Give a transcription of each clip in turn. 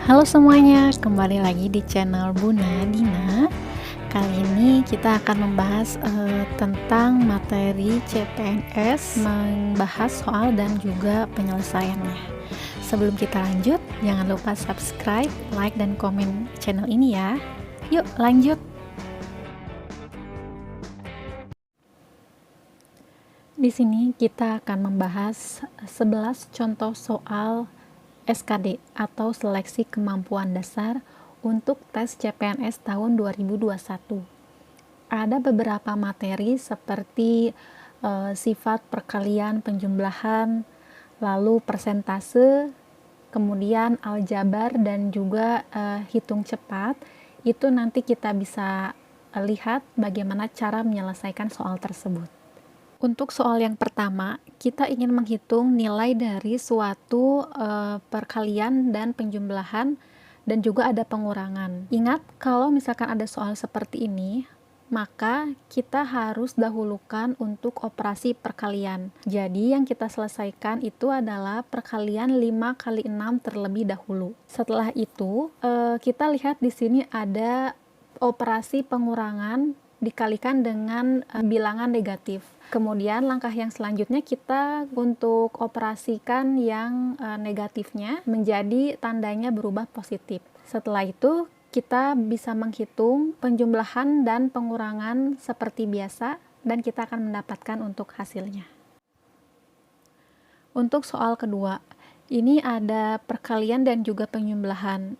Halo semuanya, kembali lagi di channel Bunda Dina. Kali ini kita akan membahas tentang materi CPNS, membahas soal dan juga penyelesaiannya. Sebelum kita lanjut, jangan lupa subscribe, like, dan komen channel ini ya. Yuk lanjut. Di sini kita akan membahas 11 contoh soal SKD atau Seleksi Kemampuan Dasar untuk tes CPNS tahun 2021. Ada beberapa materi seperti sifat perkalian penjumlahan, lalu persentase, kemudian aljabar dan juga hitung cepat. Itu nanti kita bisa lihat bagaimana cara menyelesaikan soal tersebut. Untuk soal yang pertama, kita ingin menghitung nilai dari suatu perkalian dan penjumlahan dan juga ada pengurangan. Ingat, kalau misalkan ada soal seperti ini, maka kita harus dahulukan untuk operasi perkalian. Jadi yang kita selesaikan itu adalah perkalian 5 kali 6 terlebih dahulu. Setelah itu, kita lihat di sini ada operasi pengurangan dikalikan dengan bilangan negatif. Kemudian langkah yang selanjutnya kita untuk operasikan yang negatifnya menjadi tandanya berubah positif. Setelah itu kita bisa menghitung penjumlahan dan pengurangan seperti biasa dan kita akan mendapatkan untuk hasilnya. Untuk soal kedua, ini ada perkalian dan juga penjumlahan.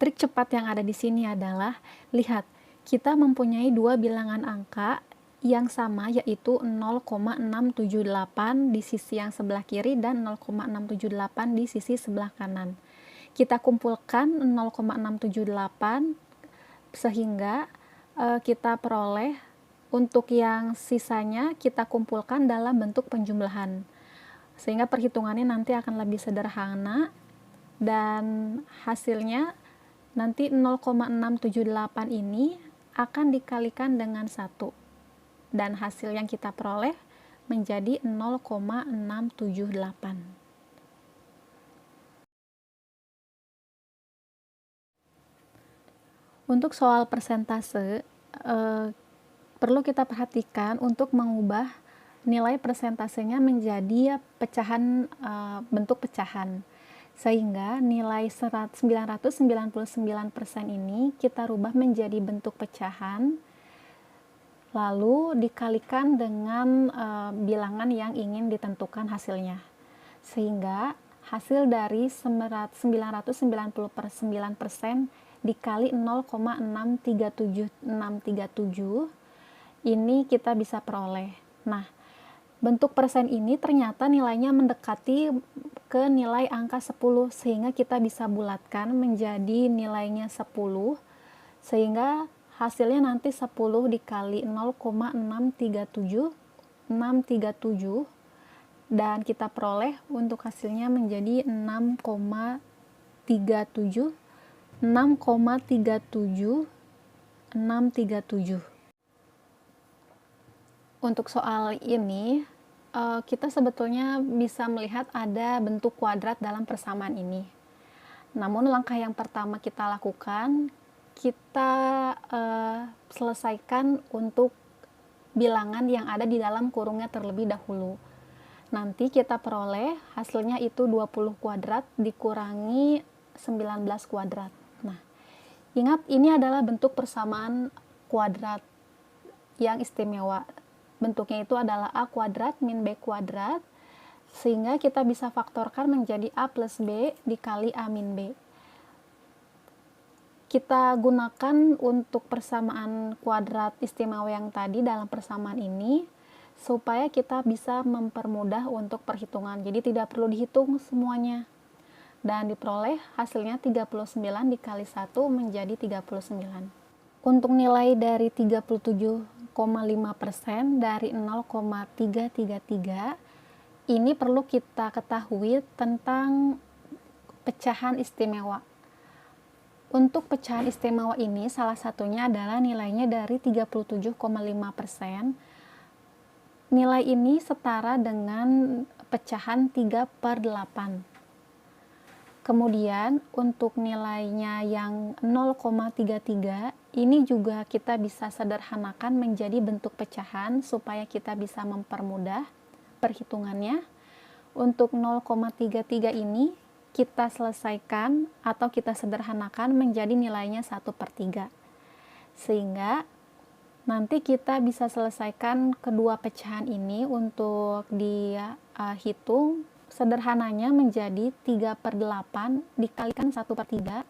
Trik cepat yang ada di sini adalah, lihat, kita mempunyai dua bilangan angka yang sama, yaitu 0,678 di sisi yang sebelah kiri dan 0,678 di sisi sebelah kanan. Kita kumpulkan 0,678 sehingga kita peroleh untuk yang sisanya kita kumpulkan dalam bentuk penjumlahan. Sehingga perhitungannya nanti akan lebih sederhana dan hasilnya nanti 0,678 ini akan dikalikan dengan 1 dan hasil yang kita peroleh menjadi 0,678. Untuk soal persentase, perlu kita perhatikan untuk mengubah nilai persentasenya menjadi pecahan, bentuk pecahan. Sehingga nilai 999% ini kita rubah menjadi bentuk pecahan, lalu dikalikan dengan bilangan yang ingin ditentukan hasilnya. Sehingga hasil dari 999% dikali 0,637637 ini kita bisa peroleh. Nah, bentuk persen ini ternyata nilainya mendekati ke nilai angka 10, sehingga kita bisa bulatkan menjadi nilainya 10, sehingga hasilnya nanti 10 dikali 0,637 dan kita peroleh untuk hasilnya menjadi 6,37637. Untuk soal ini kita sebetulnya bisa melihat ada bentuk kuadrat dalam persamaan ini. Namun langkah yang pertama kita lakukan, kita selesaikan untuk bilangan yang ada di dalam kurungnya terlebih dahulu. Nanti kita peroleh hasilnya itu 20 kuadrat dikurangi 19 kuadrat. Nah, ingat ini adalah bentuk persamaan kuadrat yang istimewa. Bentuknya itu adalah A kuadrat min B kuadrat, sehingga kita bisa faktorkan menjadi A plus B dikali A min B. Kita gunakan untuk persamaan kuadrat istimewa yang tadi dalam persamaan ini, supaya kita bisa mempermudah untuk perhitungan. Jadi tidak perlu dihitung semuanya. Dan diperoleh hasilnya 39 dikali 1 menjadi 39. Untuk nilai dari 37,5% dari 0,333 ini perlu kita ketahui tentang pecahan istimewa. Untuk pecahan istimewa ini salah satunya adalah nilainya dari 37,5%. Nilai ini setara dengan pecahan 3/8. Kemudian untuk nilainya yang 0,33 ini juga kita bisa sederhanakan menjadi bentuk pecahan supaya kita bisa mempermudah perhitungannya. Untuk 0,33 ini kita selesaikan atau kita sederhanakan menjadi nilainya 1/3. Sehingga nanti kita bisa selesaikan kedua pecahan ini untuk dihitung sederhananya menjadi 3/8 dikalikan 1/3,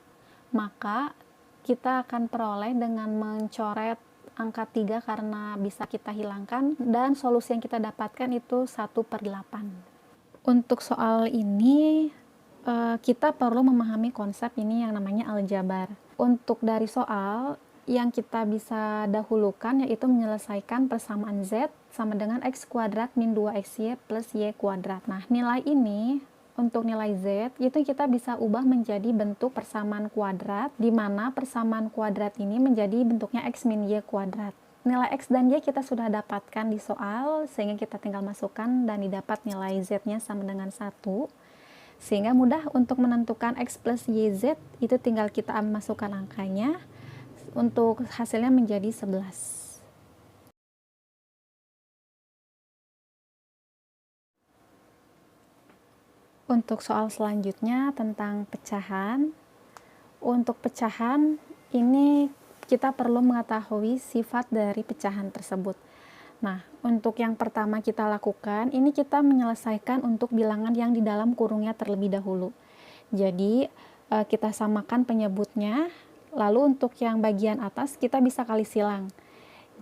maka kita akan peroleh dengan mencoret angka 3 karena bisa kita hilangkan, dan solusi yang kita dapatkan itu 1/8. Untuk soal ini kita perlu memahami konsep ini yang namanya aljabar. Untuk dari soal yang kita bisa dahulukan yaitu menyelesaikan persamaan Z sama dengan X kuadrat min 2XY plus Y kuadrat. Nah, nilai ini untuk nilai Z itu kita bisa ubah menjadi bentuk persamaan kuadrat, di mana persamaan kuadrat ini menjadi bentuknya X min Y kuadrat. Nilai X dan Y kita sudah dapatkan di soal, sehingga kita tinggal masukkan dan didapat nilai Z-nya sama dengan 1. Sehingga mudah untuk menentukan X plus YZ, itu tinggal kita masukkan angkanya, untuk hasilnya menjadi 11. Untuk soal selanjutnya tentang pecahan. Untuk pecahan ini kita perlu mengetahui sifat dari pecahan tersebut. Nah, untuk yang pertama kita lakukan, ini kita menyelesaikan untuk bilangan yang di dalam kurungnya terlebih dahulu. Jadi, kita samakan penyebutnya, lalu untuk yang bagian atas kita bisa kali silang.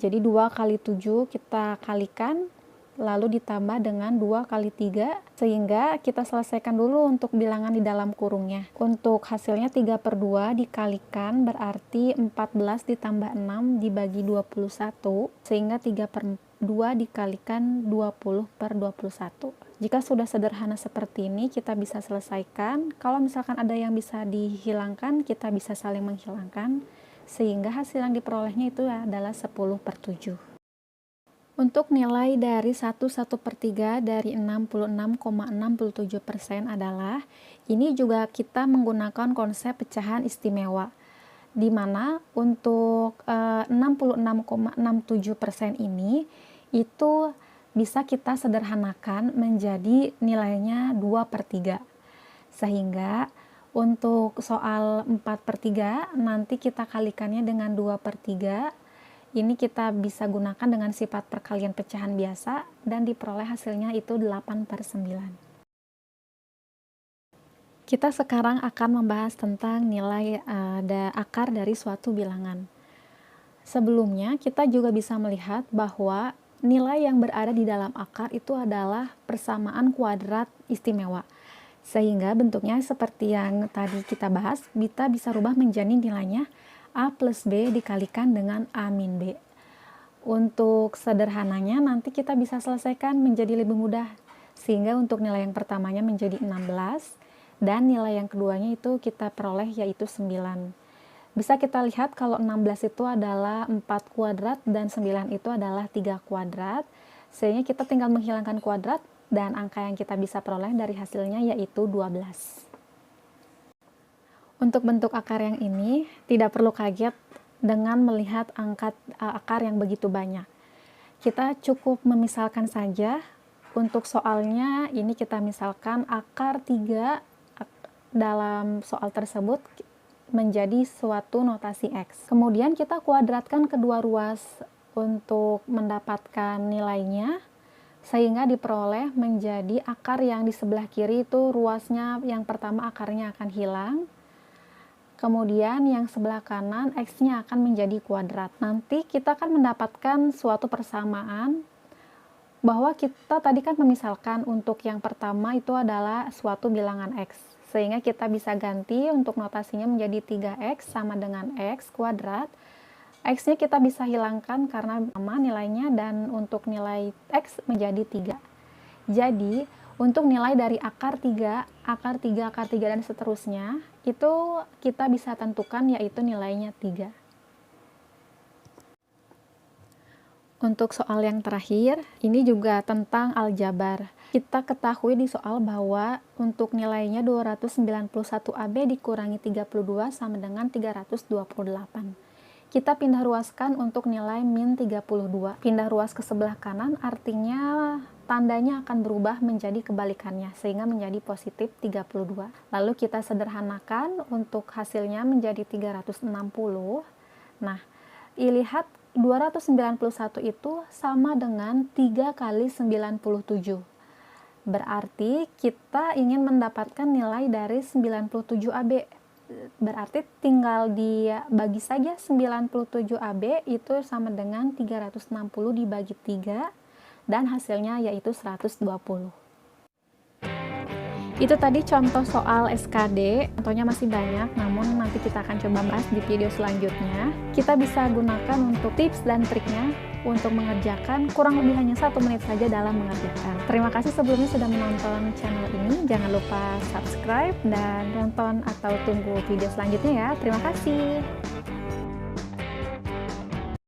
Jadi 2 kali 7 kita kalikan, lalu ditambah dengan 2 kali 3, sehingga kita selesaikan dulu untuk bilangan di dalam kurungnya. Untuk hasilnya 3/2 dikalikan berarti 14 ditambah 6 dibagi 21, sehingga 3/2 dikalikan 20/21. Jika sudah sederhana seperti ini, kita bisa selesaikan. Kalau misalkan ada yang bisa dihilangkan, kita bisa saling menghilangkan, sehingga hasil yang diperolehnya itu adalah 10/7. Untuk nilai dari 1/3 dari 66,67% adalah, ini juga kita menggunakan konsep pecahan istimewa, di mana untuk 66,67% ini itu bisa kita sederhanakan menjadi nilainya 2/3. Sehingga untuk soal 4/3 nanti kita kalikannya dengan 2/3. Ini kita bisa gunakan dengan sifat perkalian pecahan biasa dan diperoleh hasilnya itu 8/9. Kita sekarang akan membahas tentang nilai akar dari suatu bilangan. Sebelumnya kita juga bisa melihat bahwa nilai yang berada di dalam akar itu adalah persamaan kuadrat istimewa. Sehingga bentuknya seperti yang tadi kita bahas, kita bisa rubah menjadi nilainya A plus B dikalikan dengan A min B. Untuk sederhananya nanti kita bisa selesaikan menjadi lebih mudah. Sehingga untuk nilai yang pertamanya menjadi 16 dan nilai yang keduanya itu kita peroleh yaitu 9. Bisa kita lihat kalau 16 itu adalah 4 kuadrat dan 9 itu adalah 3 kuadrat. Sehingga kita tinggal menghilangkan kuadrat dan angka yang kita bisa peroleh dari hasilnya yaitu 12. Untuk bentuk akar yang ini tidak perlu kaget dengan melihat akar yang begitu banyak. Kita cukup memisalkan saja. Untuk soalnya ini kita misalkan akar 3 dalam soal tersebut menjadi suatu notasi X. Kemudian kita kuadratkan kedua ruas untuk mendapatkan nilainya, sehingga diperoleh menjadi akar yang di sebelah kiri itu ruasnya yang pertama akarnya akan hilang. Kemudian yang sebelah kanan X-nya akan menjadi kuadrat. Nanti kita akan mendapatkan suatu persamaan bahwa kita tadi kan memisalkan untuk yang pertama itu adalah suatu bilangan X. Sehingga kita bisa ganti untuk notasinya menjadi 3X sama dengan X kuadrat. X-nya kita bisa hilangkan karena sama nilainya, dan untuk nilai X menjadi 3. Jadi, untuk nilai dari akar 3, dan seterusnya, itu kita bisa tentukan yaitu nilainya 3. Untuk soal yang terakhir, ini juga tentang aljabar. Kita ketahui di soal bahwa untuk nilainya 291 AB dikurangi 32 sama dengan 328. Kita pindah ruaskan untuk nilai min 32. Pindah ruas ke sebelah kanan artinya tandanya akan berubah menjadi kebalikannya, sehingga menjadi positif 32. Lalu kita sederhanakan untuk hasilnya menjadi 360. Nah, lihat 291 itu sama dengan 3 kali 97. Berarti kita ingin mendapatkan nilai dari 97 AB. Berarti tinggal dibagi saja 97 AB itu sama dengan 360 dibagi 3 dan hasilnya yaitu 120. Itu tadi contoh soal SKD, contohnya masih banyak, namun nanti kita akan coba bahas di video selanjutnya. Kita bisa gunakan untuk tips dan triknya untuk mengerjakan kurang lebih hanya 1 menit saja dalam mengerjakan. Terima kasih sebelumnya sudah menonton channel ini, jangan lupa subscribe dan nonton atau tunggu video selanjutnya ya. Terima kasih.